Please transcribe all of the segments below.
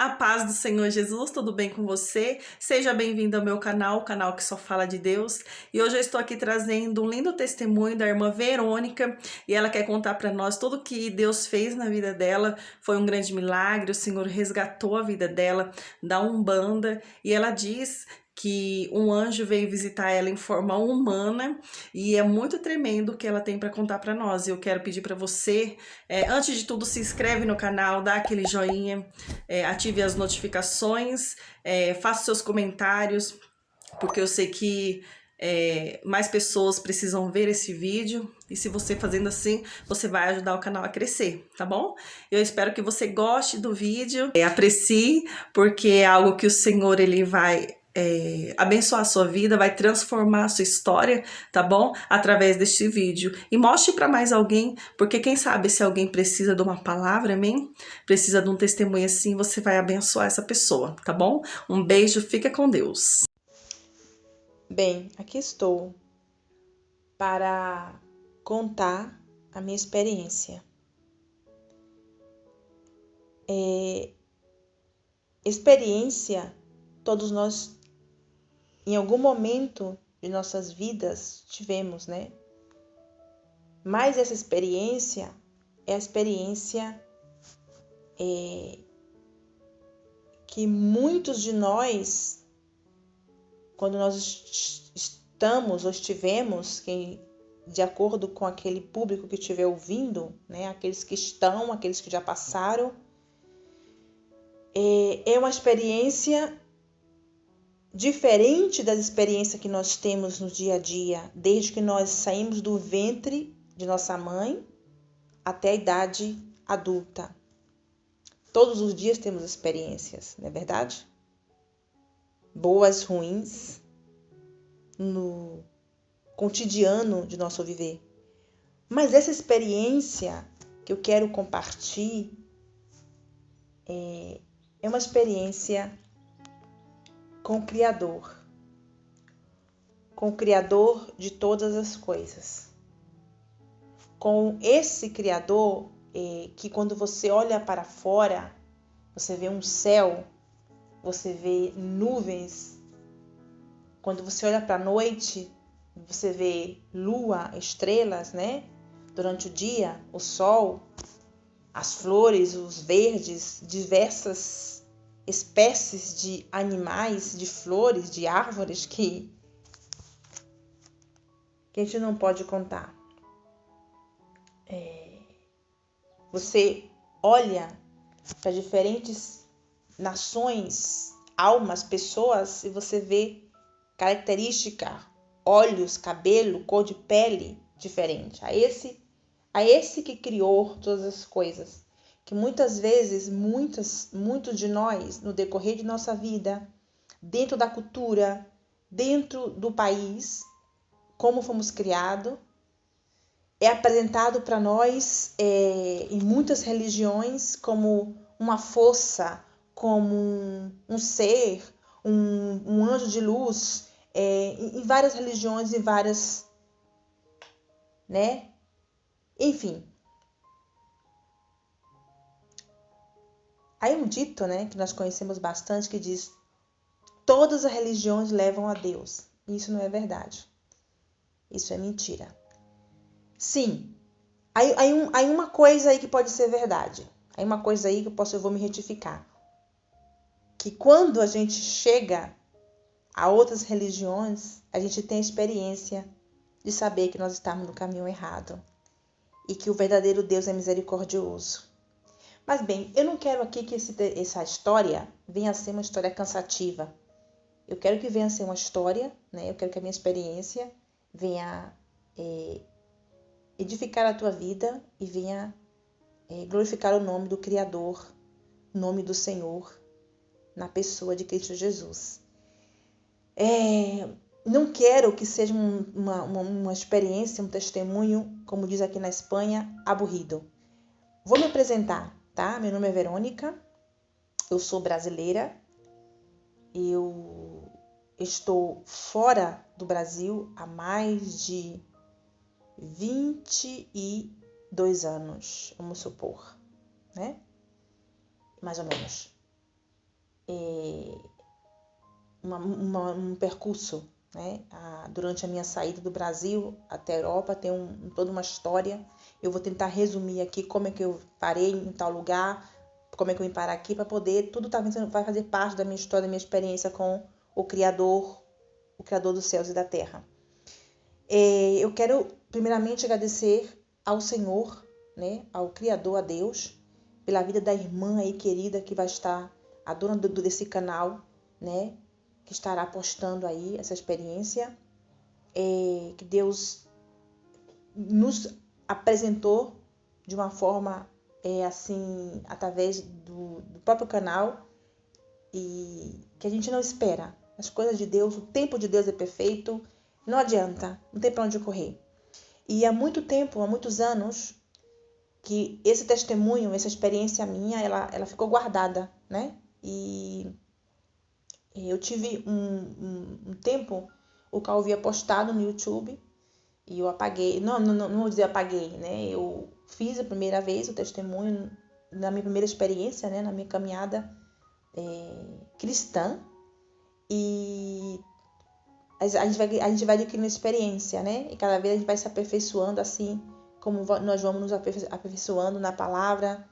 A paz do Senhor Jesus, tudo bem com você? Seja bem-vindo ao meu canal, o canal que só fala de Deus. E hoje eu estou aqui trazendo um lindo testemunho da irmã Verônica, e ela quer contar para nós tudo o que Deus fez na vida dela. Foi um grande milagre, o Senhor resgatou a vida dela da Umbanda, e ela diz que um anjo veio visitar ela em forma humana, e é muito tremendo o que ela tem para contar para nós. E eu quero pedir para você, antes de tudo, se inscreve no canal, dá aquele joinha, ative as notificações, faça seus comentários, porque eu sei que mais pessoas precisam ver esse vídeo, e se você fazendo assim, você vai ajudar o canal a crescer, tá bom? Eu espero que você goste do vídeo, aprecie, porque é algo que o Senhor ele vai abençoar a sua vida, vai transformar a sua história, tá bom? Através deste vídeo. E mostre para mais alguém, porque quem sabe se alguém precisa de uma palavra, amém? Precisa de um testemunho assim, você vai abençoar essa pessoa, tá bom? Um beijo, fica com Deus. Bem, aqui estou para contar a minha experiência. Experiência, todos nós, em algum momento de nossas vidas, tivemos, né? Mas essa experiência é a experiência que muitos de nós, quando nós estamos ou estivemos, de acordo com aquele público que estiver ouvindo, né? Aqueles que estão, aqueles que já passaram, é uma experiência diferente das experiências que nós temos no dia a dia, desde que nós saímos do ventre de nossa mãe até a idade adulta. Todos os dias temos experiências, não é verdade? Boas, ruins, no cotidiano de nosso viver. Mas essa experiência que eu quero compartilhar é uma experiência com o Criador de todas as coisas. Com esse Criador que quando você olha para fora, você vê um céu, você vê nuvens. Quando você olha para a noite, você vê lua, estrelas, né? Durante o dia, o sol, as flores, os verdes, diversas espécies de animais, de flores, de árvores que a gente não pode contar. Você olha para diferentes nações, almas, pessoas, e você vê característica, olhos, cabelo, cor de pele diferente. A esse que criou todas as coisas, que muitas vezes, muitos de nós, no decorrer de nossa vida, dentro da cultura, dentro do país, como fomos criados, é apresentado para nós em muitas religiões como uma força, como um ser, um anjo de luz, em várias religiões, em várias, né? Enfim. Aí um dito, né, que nós conhecemos bastante, que diz: todas as religiões levam a Deus. Isso não é verdade. Isso é mentira. Sim, aí uma coisa aí que pode ser verdade. Aí uma coisa aí que eu vou me retificar. Que quando a gente chega a outras religiões, a gente tem a experiência de saber que nós estamos no caminho errado e que o verdadeiro Deus é misericordioso. Mas bem, eu não quero aqui que essa história venha a ser uma história cansativa. Eu quero que venha a ser uma história, né? Eu quero que a minha experiência venha edificar a tua vida e venha glorificar o nome do Criador, o nome do Senhor, na pessoa de Cristo Jesus. Não quero que seja uma experiência, um testemunho, como diz aqui na Espanha, aburrido. Vou me apresentar, tá? Meu nome é Verônica, eu sou brasileira, eu estou fora do Brasil há mais de 22 anos, vamos supor, né? Mais ou menos. um percurso, né? Durante a minha saída do Brasil até a Europa, tem toda uma história. Eu vou tentar resumir aqui como é que eu parei em tal lugar, como é que eu vim parar aqui, para poder, tudo vai fazer parte da minha história, da minha experiência com o Criador dos céus e da terra. Eu quero primeiramente agradecer ao Senhor, né, ao Criador, a Deus, pela vida da irmã aí querida que vai estar, a dona desse canal, né, que estará postando aí essa experiência, que Deus nos apresentou de uma forma assim, através do próprio canal, e que a gente não espera. As coisas de Deus, o tempo de Deus é perfeito, não adianta, não tem para onde correr. E há muito tempo, há muitos anos, que esse testemunho, essa experiência minha, ela ficou guardada, né? E eu tive um tempo, o qual eu havia postado no YouTube, e eu apaguei, não vou dizer apaguei, né? Eu fiz a primeira vez o testemunho na minha primeira experiência, né? Na minha caminhada cristã, e a gente vai adquirindo experiência, né? E cada vez a gente vai se aperfeiçoando, assim como nós vamos nos aperfeiçoando na palavra,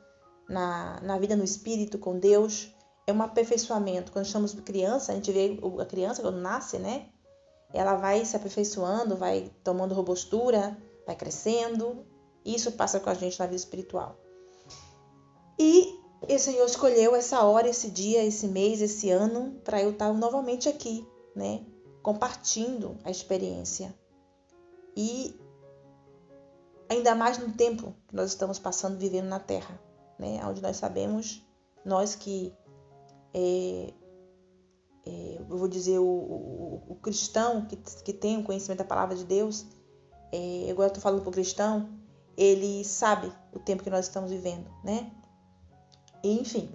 na vida no Espírito, com Deus. É um aperfeiçoamento. Quando estamos criança, a gente vê a criança quando nasce, né? Ela vai se aperfeiçoando, vai tomando robustura, vai crescendo. Isso passa com a gente na vida espiritual. E o Senhor escolheu essa hora, esse dia, esse mês, esse ano, para eu estar novamente aqui, né? Compartilhando a experiência. E ainda mais no tempo que nós estamos passando, vivendo na Terra, né? Onde nós sabemos, nós que, eu vou dizer, o cristão que tem o conhecimento da palavra de Deus, agora eu estou falando para o cristão, ele sabe o tempo que nós estamos vivendo, né? E, enfim,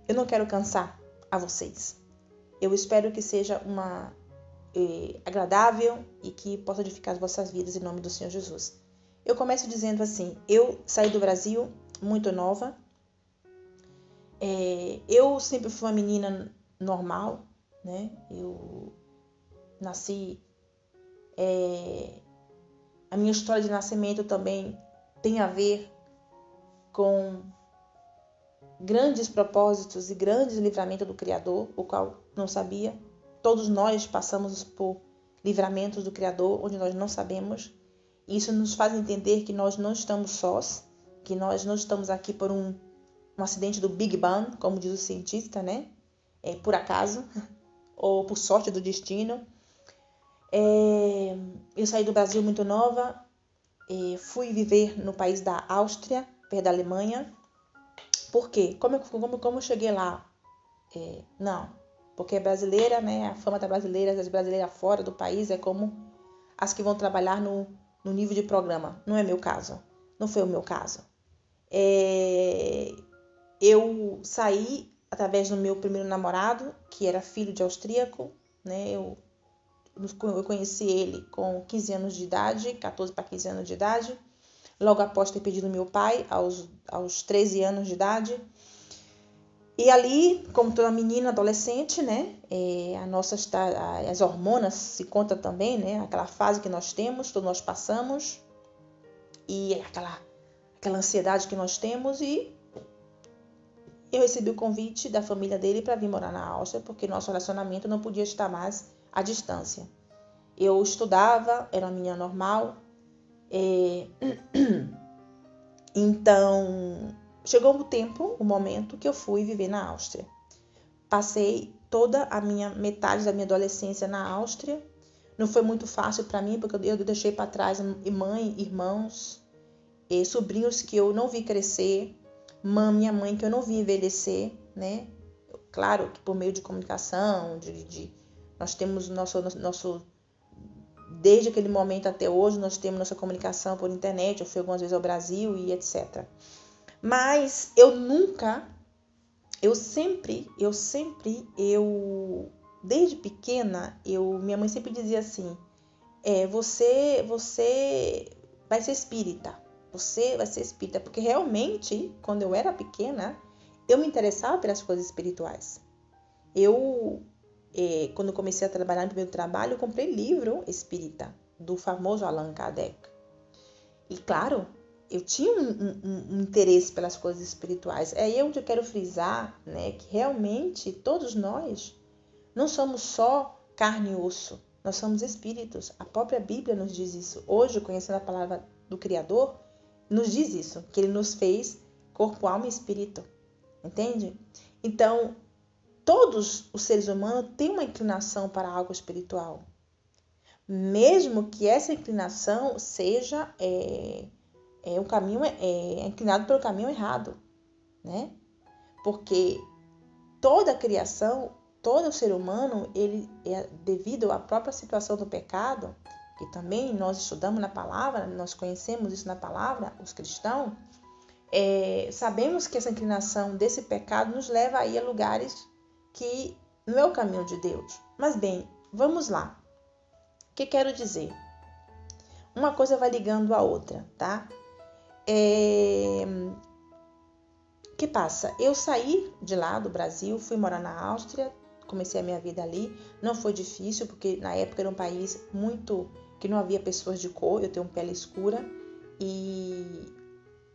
eu não quero cansar a vocês. Eu espero que seja uma agradável e que possa edificar as vossas vidas em nome do Senhor Jesus. Eu começo dizendo assim, eu saí do Brasil muito nova, eu sempre fui uma menina normal, né? Eu nasci, a minha história de nascimento também tem a ver com grandes propósitos e grandes livramentos do Criador, o qual não sabia. Todos nós passamos por livramentos do Criador, onde nós não sabemos. Isso nos faz entender que nós não estamos sós, que nós não estamos aqui por um acidente do Big Bang, como diz o cientista, né? Por acaso, ou por sorte do destino. Eu saí do Brasil muito nova, fui viver no país da Áustria, perto da Alemanha. Por quê? Como eu cheguei lá? Não, porque é brasileira, né? A fama da brasileira, das brasileiras fora do país é como as que vão trabalhar no nível de programa. Não é meu caso, não foi o meu caso. Eu saí através do meu primeiro namorado, que era filho de austríaco, né? Eu conheci ele com 15 anos de idade, 14 para 15 anos de idade, logo após ter perdido meu pai, aos 13 anos de idade. E ali, como toda menina, adolescente, né, as hormonas se contam também, né, aquela fase que nós temos, todos nós passamos, e aquela ansiedade que nós temos, e eu recebi o convite da família dele para vir morar na Áustria, porque nosso relacionamento não podia estar mais à distância. Eu estudava, era uma menina normal, então chegou o momento que eu fui viver na Áustria. Passei toda a metade da minha adolescência na Áustria. Não foi muito fácil para mim, porque eu deixei para trás mãe, irmãos, sobrinhos que eu não vi crescer, minha mãe que eu não vi envelhecer, né? Claro que por meio de comunicação, nós temos nosso desde aquele momento até hoje, nós temos nossa comunicação por internet. Eu fui algumas vezes ao Brasil e etc. Mas desde pequena, minha mãe sempre dizia assim, você vai ser espírita, porque realmente, quando eu era pequena, eu me interessava pelas coisas espirituais. Eu, quando comecei a trabalhar no primeiro trabalho, eu comprei livro espírita, do famoso Allan Kardec. E claro, eu tinha um interesse pelas coisas espirituais. É aí onde eu quero frisar, né, que realmente todos nós não somos só carne e osso, nós somos espíritos. A própria Bíblia nos diz isso. Hoje, conhecendo a palavra do Criador, nos diz isso, que Ele nos fez corpo, alma e espírito. Entende? Então, todos os seres humanos têm uma inclinação para algo espiritual. Mesmo que essa inclinação seja um caminho inclinado pelo caminho errado, né? Porque toda a criação, todo o ser humano, ele é devido à própria situação do pecado, que também nós estudamos na palavra, nós conhecemos isso na palavra, os cristãos, sabemos que essa inclinação desse pecado nos leva aí a lugares que não é o caminho de Deus. Mas bem, vamos lá. O que quero dizer? Uma coisa vai ligando a outra, tá? Que passa? Eu saí de lá do Brasil, fui morar na Áustria, comecei a minha vida ali. Não foi difícil, porque na época era um país muito que não havia pessoas de cor, eu tenho pele escura. E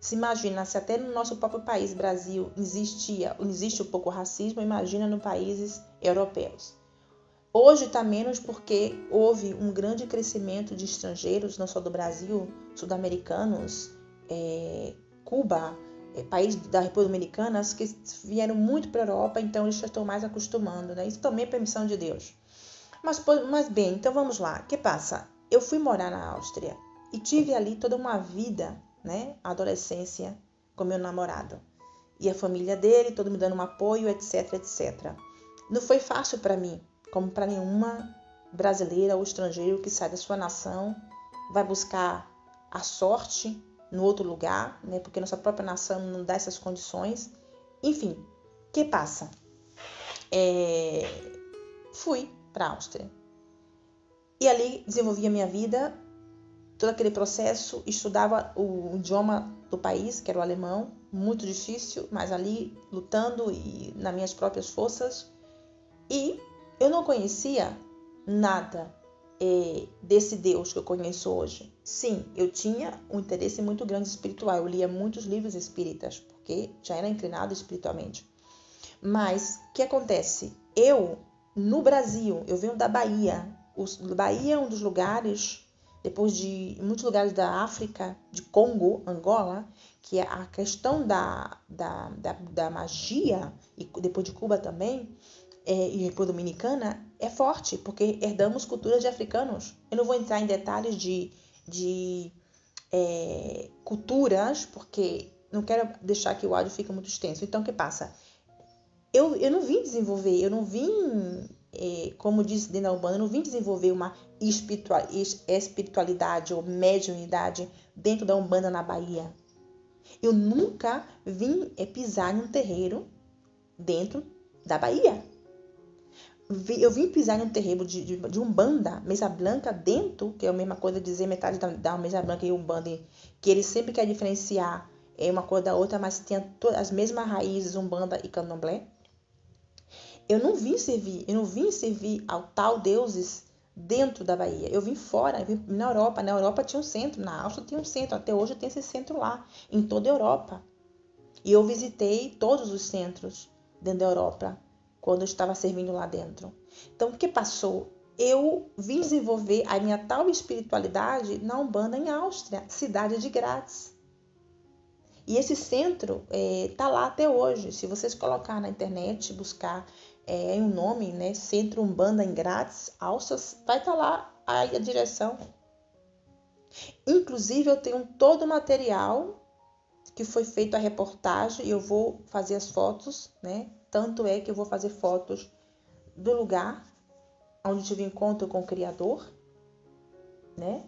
se imagina, se até no nosso próprio país, Brasil, existe um pouco racismo, imagina nos países europeus. Hoje está menos porque houve um grande crescimento de estrangeiros, não só do Brasil, sul-americanos, Cuba, país da República Dominicana, que vieram muito para a Europa, então eles já estão mais acostumando, né? Isso também é permissão de Deus. Mas bem, então vamos lá. O que passa? Eu fui morar na Áustria e tive ali toda uma vida, né? Adolescência com meu namorado. E a família dele, todo me dando um apoio, etc, etc. Não foi fácil para mim, como para nenhuma brasileira ou estrangeiro que sai da sua nação, vai buscar a sorte no outro lugar, né? Porque nossa própria nação não dá essas condições. Enfim, o que passa? Fui para a Áustria. E ali desenvolvi a minha vida, todo aquele processo, estudava o idioma do país, que era o alemão, muito difícil, mas ali lutando e nas minhas próprias forças. E eu não conhecia nada desse Deus que eu conheço hoje. Sim, eu tinha um interesse muito grande espiritual, eu lia muitos livros espíritas, porque já era inclinado espiritualmente. Mas o que acontece? No Brasil, eu venho da Bahia. Bahia é um dos lugares, depois de muitos lugares da África, de Congo, Angola, que é a questão da magia, e depois de Cuba também, e República Dominicana, é forte, porque herdamos culturas de africanos. Eu não vou entrar em detalhes de culturas, porque não quero deixar que o áudio fique muito extenso. Então, o que passa? Eu não vim desenvolver, eu não vim, como diz dentro da Umbanda, eu não vim desenvolver uma espiritualidade ou mediunidade dentro da Umbanda na Bahia. Eu nunca vim pisar em um terreiro dentro da Bahia. Eu vim pisar em um terreiro de Umbanda, mesa branca dentro, que é a mesma coisa dizer metade da mesa branca e Umbanda, que ele sempre quer diferenciar uma coisa da outra, mas tem as mesmas raízes, Umbanda e Candomblé. Eu não vim servir ao tal deuses dentro da Bahia. Eu vim fora, eu vim na Europa. Na Europa tinha um centro, na Áustria tinha um centro, até hoje tem esse centro lá, em toda a Europa. E eu visitei todos os centros dentro da Europa, quando eu estava servindo lá dentro. Então, o que passou? Eu vim desenvolver a minha tal espiritualidade na Umbanda em Áustria, cidade de Graz. E esse centro está lá até hoje. Se vocês colocar na internet, buscar um nome, né, Centro Umbanda em Graz, Áustria, vai estar lá a direção. Inclusive, eu tenho todo o material que foi feito a reportagem e eu vou fazer as fotos, né? Tanto é que eu vou fazer fotos do lugar onde tive encontro com o Criador, né?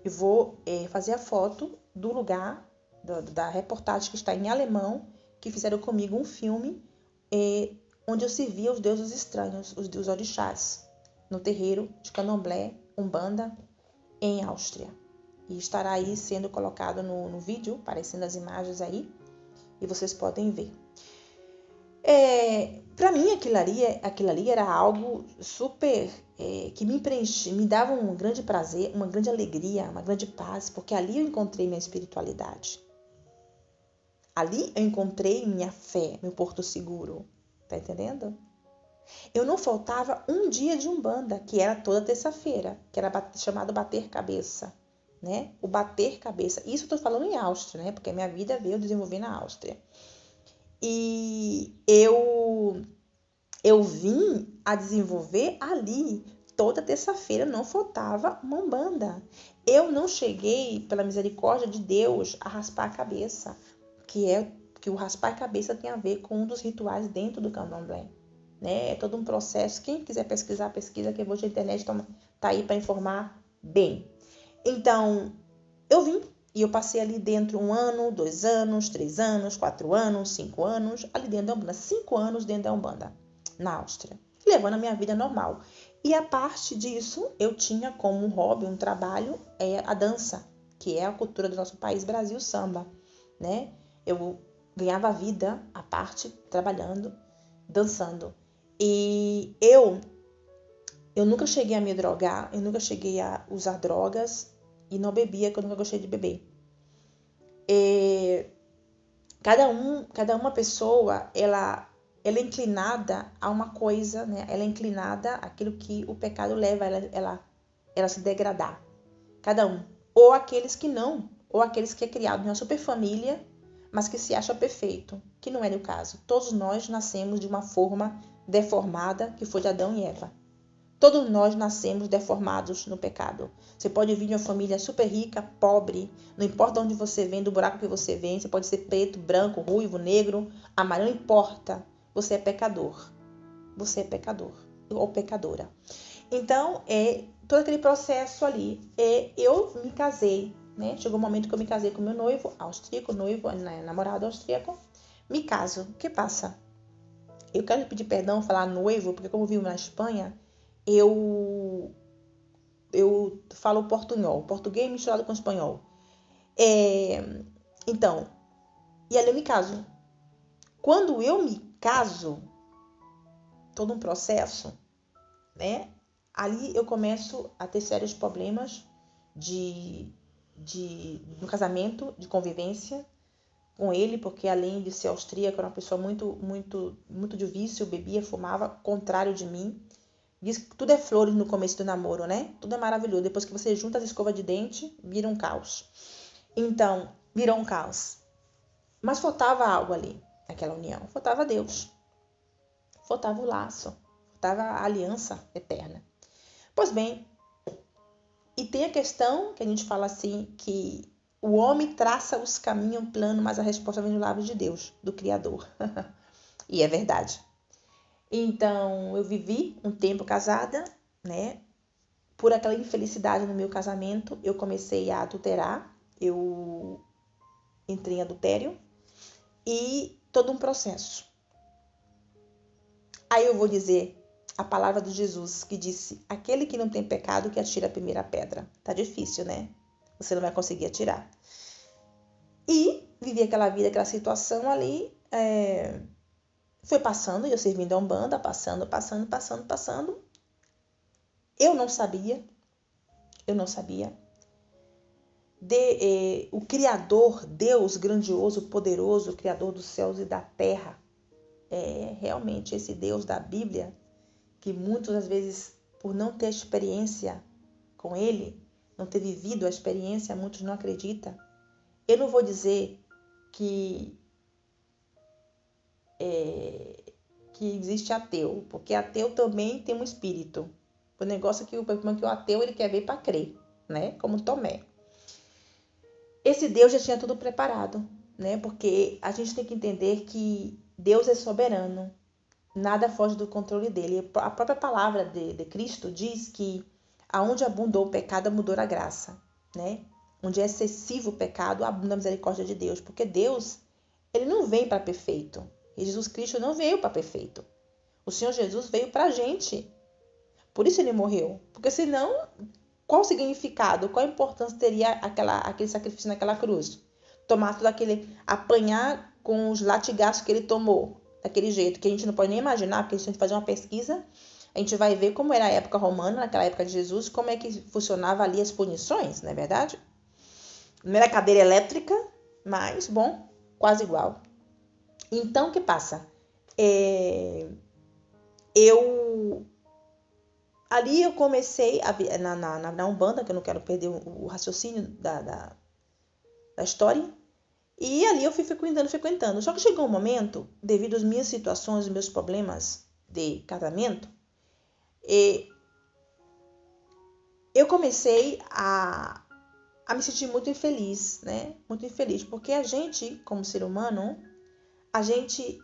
E vou fazer a foto do lugar da reportagem que está em alemão, que fizeram comigo um filme onde eu servia os deuses estranhos, os orixás, no terreiro de Candomblé, Umbanda, em Áustria. E estará aí sendo colocado no vídeo, aparecendo as imagens aí, e vocês podem ver. Para mim, aquilo ali era algo super que me preenchia, me dava um grande prazer, uma grande alegria, uma grande paz, porque ali eu encontrei minha espiritualidade. Ali eu encontrei minha fé, meu porto seguro. Tá entendendo? Eu não faltava um dia de Umbanda, que era toda terça-feira, que era chamado bater cabeça, né? O bater cabeça. Isso eu tô falando em Áustria, né? Porque a minha vida veio desenvolver na Áustria. E eu vim a desenvolver ali. Toda terça-feira não faltava uma Umbanda. Eu não cheguei, pela misericórdia de Deus, a raspar a cabeça, que o raspar a cabeça tem a ver com um dos rituais dentro do candomblé. Né? É todo um processo. Quem quiser pesquisar, pesquisa, que hoje a internet tá aí para informar bem. Então, eu vim e eu passei ali dentro 1 ano, 2 anos, 3 anos, 4 anos, 5 anos, ali dentro da Umbanda. 5 anos dentro da Umbanda, na Áustria, levando a minha vida normal. E a parte disso, eu tinha como um hobby, um trabalho, a dança, que é a cultura do nosso país, Brasil, samba, né? Eu ganhava vida à parte, trabalhando, dançando. E eu nunca cheguei a me drogar, eu nunca cheguei a usar drogas e não bebia, que eu nunca gostei de beber. Cada uma pessoa, ela é inclinada a uma coisa, né? Ela é inclinada àquilo que o pecado leva ela se degradar. Cada um. Ou aqueles que não, ou aqueles que é criado em uma super família, mas que se acha perfeito, que não é o caso. Todos nós nascemos de uma forma deformada, que foi de Adão e Eva. Todos nós nascemos deformados no pecado. Você pode vir de uma família super rica, pobre, não importa de onde você vem, do buraco que você vem, você pode ser preto, branco, ruivo, negro, amarelo, não importa. Você é pecador. Você é pecador ou pecadora. Então, todo aquele processo ali. Eu me casei, né? Chegou um momento que eu me casei com meu noivo, austríaco, namorado austríaco. Me caso. O que passa? Eu quero pedir perdão, falar noivo, porque como eu vivo na Espanha, eu falo portunhol, português misturado com espanhol. Então, e ali eu me caso. Quando eu me caso, todo um processo, né? Ali eu começo a ter sérios problemas no casamento, de convivência com ele, porque além de ser austríaco, era uma pessoa muito de vício, bebia, fumava, contrário de mim. Diz que tudo é flores no começo do namoro, né? Tudo é maravilhoso. Depois que você junta as escovas de dente, vira um caos. Então, virou um caos. Mas faltava algo ali, naquela união. Faltava Deus. Faltava o laço. Faltava a aliança eterna. Pois bem, e tem a questão que a gente fala assim, que o homem traça os caminhos, um plano, mas a resposta vem dos lábios de Deus, do Criador. E é verdade. Então, eu vivi um tempo casada, né? Por aquela infelicidade no meu casamento, eu comecei a adulterar, eu entrei em adultério e todo um processo. Aí eu vou dizer a palavra de Jesus que disse: aquele que não tem pecado que atira a primeira pedra. Tá difícil, né? Você não vai conseguir atirar. E vivi aquela vida, aquela situação ali, foi passando, e eu servindo a Umbanda, passando. Eu não sabia. O Criador, Deus grandioso, poderoso, Criador dos céus e da terra, realmente esse Deus da Bíblia, que muitas das vezes, por não ter experiência com Ele, não ter vivido a experiência, muitos não acreditam. Eu não vou dizer que existe ateu, porque ateu também tem um espírito. O negócio é que o ateu ele quer ver para crer, né? Como Tomé. Esse Deus já tinha tudo preparado, né? Porque a gente tem que entender que Deus é soberano, nada foge do controle dele. A própria palavra de Cristo diz que aonde abundou o pecado, abundou a graça, né? Onde é excessivo o pecado, abunda a misericórdia de Deus, porque Deus, ele não vem para perfeito. E Jesus Cristo não veio para perfeito. O Senhor Jesus veio para a gente. Por isso ele morreu. Porque senão, qual o significado, qual a importância teria aquele sacrifício naquela cruz? Tomar tudo aquele, apanhar com os latigaços que ele tomou, daquele jeito, que a gente não pode nem imaginar, porque se a gente fazer uma pesquisa, a gente vai ver como era a época romana, naquela época de Jesus, como é que funcionava ali as punições, não é verdade? Não era cadeira elétrica, mas, bom, quase igual. Então, o que passa? Ali eu comecei na Umbanda, que eu não quero perder o raciocínio da história, e ali eu fui frequentando. Só que chegou um momento, devido às minhas situações, os meus problemas de casamento, eu comecei a me sentir muito infeliz, né? Muito infeliz, porque a gente, como ser humano, a gente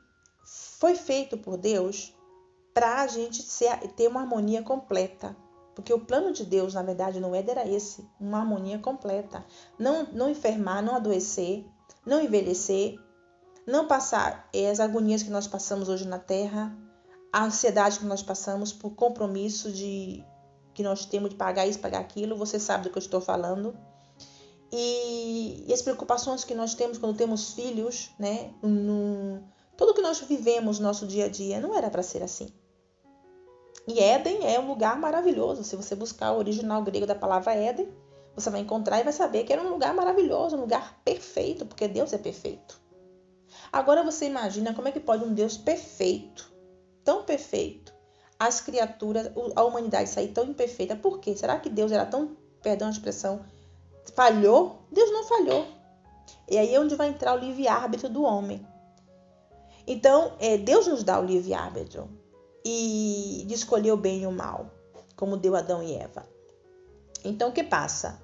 foi feito por Deus para a gente ter uma harmonia completa. Porque o plano de Deus, na verdade, no Éden era esse, uma harmonia completa. Não enfermar, não adoecer, não envelhecer, não passar as agonias que nós passamos hoje na Terra, a ansiedade que nós passamos por compromisso que nós temos de pagar isso, pagar aquilo. Você sabe do que eu estou falando. E as preocupações que nós temos quando temos filhos, né? Tudo que nós vivemos no nosso dia a dia não era para ser assim. E Éden é um lugar maravilhoso. Se você buscar o original grego da palavra Éden, você vai encontrar e vai saber que era um lugar maravilhoso, um lugar perfeito, porque Deus é perfeito. Agora você imagina como é que pode um Deus perfeito, tão perfeito, as criaturas, a humanidade sair tão imperfeita. Por quê? Será que Deus era tão, perdão a expressão, falhou? Deus não falhou. E aí é onde vai entrar o livre-árbitro do homem. Então, Deus nos dá o livre-árbitro e de escolher o bem e o mal, como deu Adão e Eva. Então, o que passa?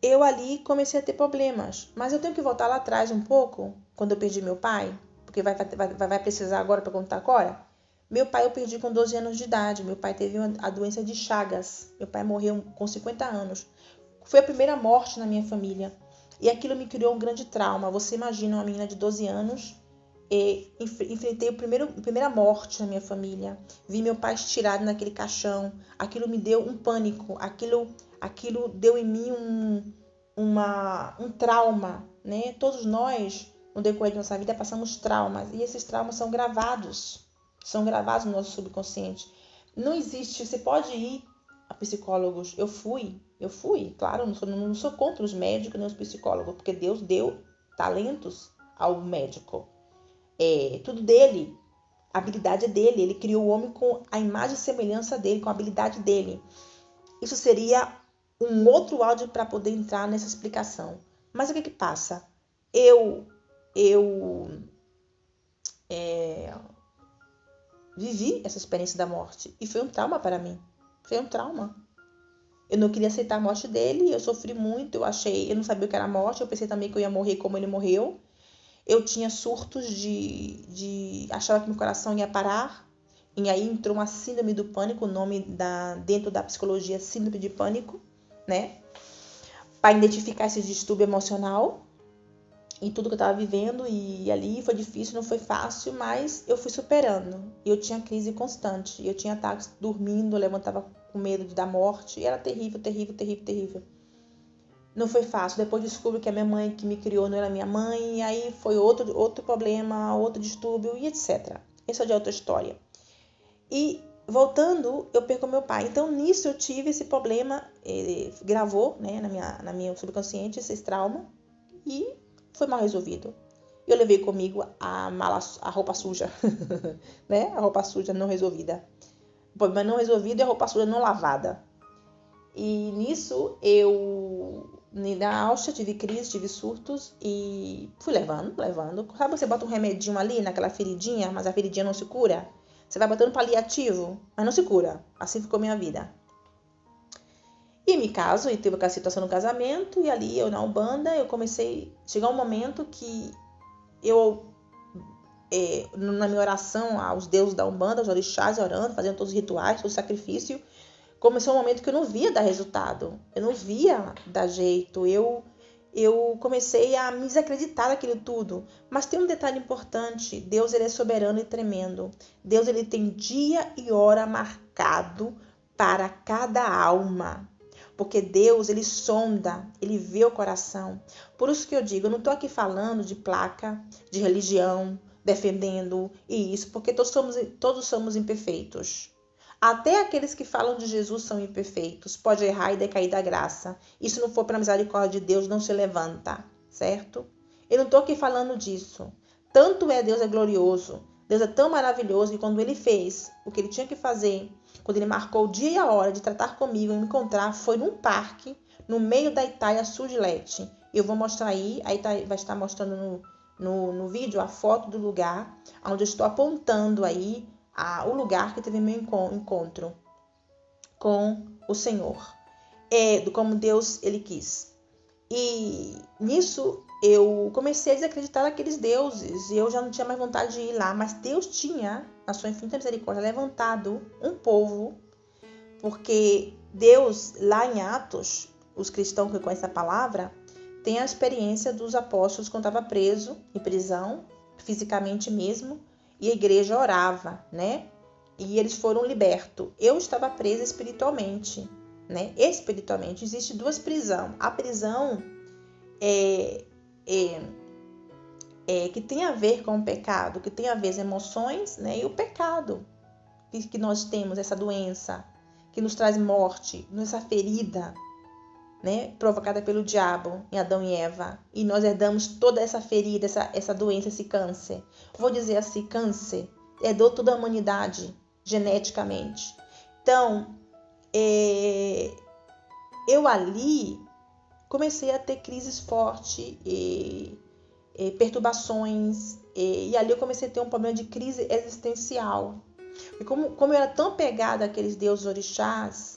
Eu ali comecei a ter problemas, mas eu tenho que voltar lá atrás um pouco, quando eu perdi meu pai, porque vai precisar agora para contar agora. Meu pai eu perdi com 12 anos de idade, meu pai teve a doença de Chagas, meu pai morreu com 50 anos. Foi a primeira morte na minha família, e aquilo me criou um grande trauma. Você imagina uma menina de 12 anos, enfrentei a primeira morte na minha família, vi meu pai estirado naquele caixão, aquilo me deu um pânico, aquilo deu em mim um trauma, né? Todos nós, no decorrer de nossa vida, passamos traumas, e esses traumas são gravados no nosso subconsciente. Não existe, você pode ir a psicólogos, eu fui, claro, não sou contra os médicos nem os psicólogos, porque Deus deu talentos ao médico. Tudo dele, a habilidade é dele, ele criou o homem com a imagem e semelhança dele, com a habilidade dele. Isso seria um outro áudio para poder entrar nessa explicação. Mas o que passa? Eu vivi essa experiência da morte e foi um trauma para mim. Foi um trauma. Eu não queria aceitar a morte dele, eu sofri muito, eu não sabia o que era a morte, eu pensei também que eu ia morrer como ele morreu. Eu tinha surtos achava que meu coração ia parar. E aí entrou uma síndrome do pânico, o nome dentro da psicologia, síndrome de pânico, né? Para identificar esse distúrbio emocional em tudo que eu estava vivendo. E ali foi difícil, não foi fácil, mas eu fui superando. E eu tinha crise constante. Eu tinha ataques dormindo, eu levantava com medo da morte. E era terrível, terrível, terrível, terrível. Não foi fácil. Depois descubro que a minha mãe que me criou não era minha mãe. E aí foi outro problema, outro distúrbio e etc. Essa já é outra história. E voltando, eu perco meu pai. Então nisso eu tive esse problema, ele gravou, né, na minha subconsciente esse trauma e foi mal resolvido. Eu levei comigo a roupa suja, né? A roupa suja não resolvida. O problema não resolvido é a roupa suja não lavada. E nisso na Áustria tive crise, tive surtos e fui levando. Sabe, você bota um remedinho ali naquela feridinha, mas a feridinha não se cura? Você vai botando paliativo, mas não se cura. Assim ficou minha vida. E me caso, e tive aquela situação no casamento, e ali eu na Umbanda, eu comecei a chegar um momento que eu, na minha oração aos deuses da Umbanda, aos orixás, orando, fazendo todos os rituais, todo o sacrifício, começou um momento que eu não via dar resultado, eu não via dar jeito, eu comecei a me desacreditar daquilo tudo. Mas tem um detalhe importante, Deus ele é soberano e tremendo. Deus ele tem dia e hora marcado para cada alma. Porque Deus ele sonda, ele vê o coração. Por isso que eu digo, eu não estou aqui falando de placa, de religião, defendendo isso, porque todos somos imperfeitos. Até aqueles que falam de Jesus são imperfeitos. Pode errar e decair da graça. E se não for para a misericórdia de Deus, não se levanta, certo? Eu não estou aqui falando disso. Tanto Deus é glorioso, Deus é tão maravilhoso que quando Ele fez o que Ele tinha que fazer, quando Ele marcou o dia e a hora de tratar comigo e me encontrar, foi num parque, no meio da Itália Sul-Leste. Eu vou mostrar aí vai estar mostrando no vídeo a foto do lugar, onde eu estou apontando aí o lugar que teve meu encontro com o Senhor. Como Deus Ele quis. E nisso eu comecei a desacreditar naqueles deuses. E eu já não tinha mais vontade de ir lá. Mas Deus tinha, na sua infinita misericórdia, levantado um povo. Porque Deus, lá em Atos, os cristãos que conhecem a palavra, tem a experiência dos apóstolos quando estava preso, em prisão, fisicamente mesmo. E a igreja orava, né? E eles foram libertos. Eu estava presa espiritualmente, né? Espiritualmente. Existem duas prisões. A prisão que tem a ver com o pecado, que tem a ver com as emoções, né? E o pecado que nós temos, essa doença, que nos traz morte, essa ferida, né? Provocada pelo diabo em Adão e Eva. E nós herdamos toda essa ferida, essa doença, esse câncer. Vou dizer assim, câncer herdou toda a humanidade geneticamente. Então, eu ali comecei a ter crises fortes, perturbações, e ali eu comecei a ter um problema de crise existencial. E como eu era tão pegada àqueles deuses orixás,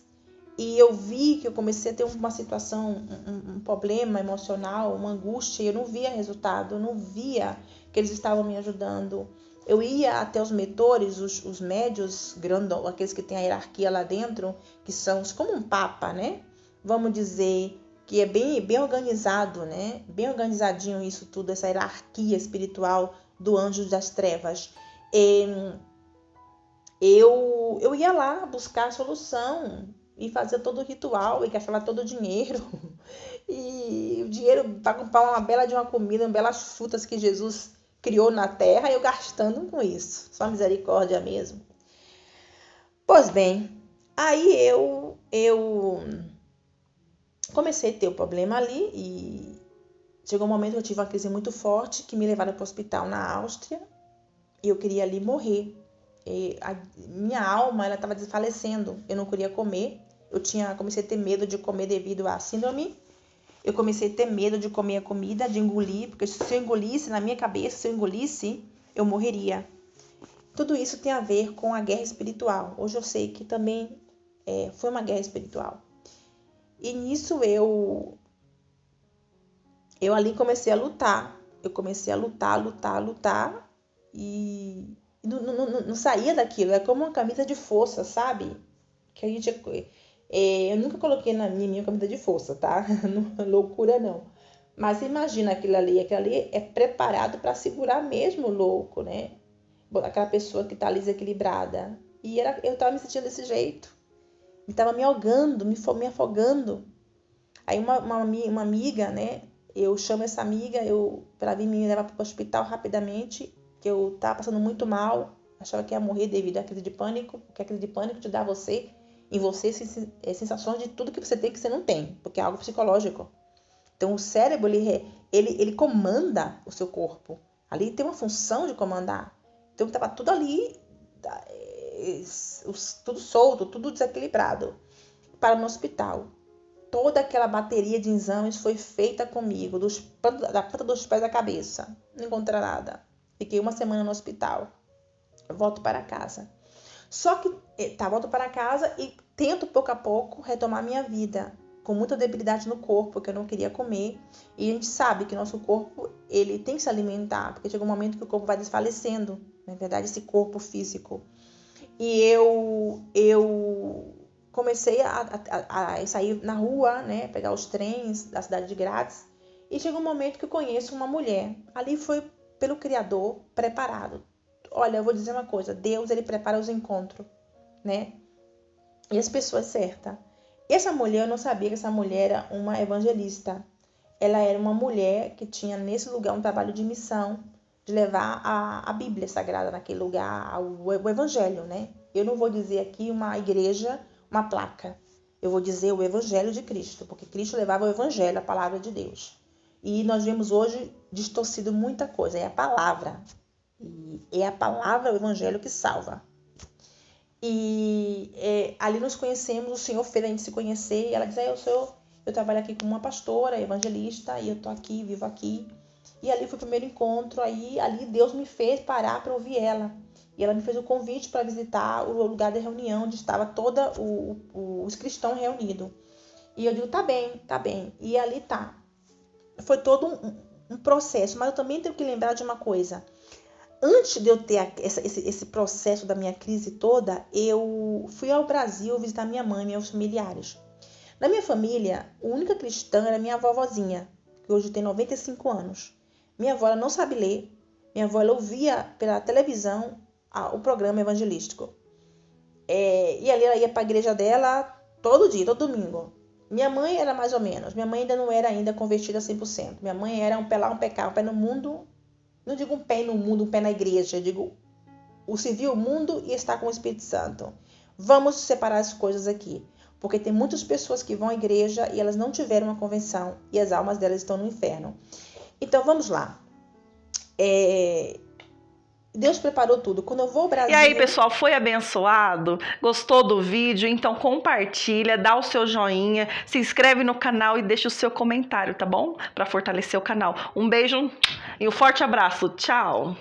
e eu vi que eu comecei a ter uma situação, um problema emocional, uma angústia, e eu não via resultado, eu não via que eles estavam me ajudando. Eu ia até os mentores, os médios, aqueles que têm a hierarquia lá dentro, que são como um papa, né? Vamos dizer que é bem organizado, né? Bem organizadinho isso tudo, essa hierarquia espiritual do anjo das trevas. Eu ia lá buscar a solução e fazer todo o ritual e gastar todo o dinheiro. E o dinheiro para comprar uma bela de uma comida, belas frutas que Jesus criou na terra, eu gastando com isso. Só misericórdia mesmo. Pois bem, aí eu comecei a ter o problema ali e chegou um momento que eu tive uma crise muito forte que me levaram para o hospital na Áustria e eu queria ali morrer. A minha alma estava desfalecendo, eu não queria comer, comecei a ter medo de comer devido à síndrome, eu comecei a ter medo de comer a comida, de engolir, porque se eu engolisse, na minha cabeça, se eu engolisse, eu morreria. Tudo isso tem a ver com a guerra espiritual. Hoje eu sei que também foi uma guerra espiritual. E nisso eu ali comecei a lutar. Eu comecei a lutar e não saía daquilo. É como uma camisa de força, sabe? Que a gente eu nunca coloquei na minha camisa de força, tá? Não é loucura não. Mas imagina aquilo ali é preparado para segurar mesmo o louco, né? Aquela pessoa que tá ali desequilibrada. E eu tava me sentindo desse jeito. Tava me ahogando, me afogando. Aí uma amiga, né? Eu chamo essa amiga para vir me levar para o hospital rapidamente, que eu tava passando muito mal, achava que ia morrer devido à crise de pânico, porque a crise de pânico te dá em você sensações de tudo que você tem que você não tem, porque é algo psicológico. Então o cérebro ele comanda o seu corpo. Ali tem uma função de comandar. Então estava tudo ali, tudo solto, tudo desequilibrado. Para no hospital. Toda aquela bateria de exames foi feita comigo, da ponta dos pés à cabeça. Não encontrei nada. Fiquei uma semana no hospital. Volto para casa. Só que volto para casa e tento pouco a pouco retomar minha vida. Com muita debilidade no corpo, porque eu não queria comer. E a gente sabe que nosso corpo ele tem que se alimentar, porque chega um momento que o corpo vai desfalecendo. Na verdade, esse corpo físico. E eu comecei a sair na rua, né, pegar os trens da cidade de grátis, e chegou um momento que eu conheço uma mulher. Ali foi pelo Criador preparado. Olha, eu vou dizer uma coisa, Deus ele prepara os encontros, né? E as pessoas certas. E essa mulher, eu não sabia que essa mulher era uma evangelista. Ela era uma mulher que tinha nesse lugar um trabalho de missão, de levar a Bíblia Sagrada naquele lugar, o Evangelho, né? Eu não vou dizer aqui uma igreja, uma placa. Eu vou dizer o Evangelho de Cristo, porque Cristo levava o Evangelho, a palavra de Deus. E nós vemos hoje distorcido muita coisa, é a palavra. E é a palavra, o Evangelho que salva. E ali nos conhecemos, o Senhor fez a gente se conhecer, e ela diz, eu trabalho aqui como uma pastora, evangelista, e eu tô aqui, vivo aqui. E ali foi o primeiro encontro, ali Deus me fez parar para ouvir ela. E ela me fez o convite para visitar o lugar de reunião, onde estava todos os cristãos reunidos. E eu digo, tá bem. E ali tá. Foi todo um processo, mas eu também tenho que lembrar de uma coisa. Antes de eu ter esse processo da minha crise toda, eu fui ao Brasil visitar minha mãe e meus familiares. Na minha família, a única cristã era minha vovozinha, que hoje tem 95 anos. Minha avó ela não sabe ler. Minha avó ela ouvia pela televisão o programa evangelístico. E ali ela ia para a igreja dela todo dia, todo domingo. Minha mãe era mais ou menos. Minha mãe ainda não era convertida 100%. Minha mãe era um pé lá, um pé cá, um pé no mundo. Não digo um pé no mundo, um pé na igreja. Eu digo o servir o mundo e estar com o Espírito Santo. Vamos separar as coisas aqui. Porque tem muitas pessoas que vão à igreja e elas não tiveram uma convenção. E as almas delas estão no inferno. Então, vamos lá. Deus preparou tudo. Quando eu vou ao Brasil... E aí, pessoal, foi abençoado? Gostou do vídeo? Então compartilha, dá o seu joinha, se inscreve no canal e deixa o seu comentário, tá bom? Para fortalecer o canal. Um beijo e um forte abraço. Tchau!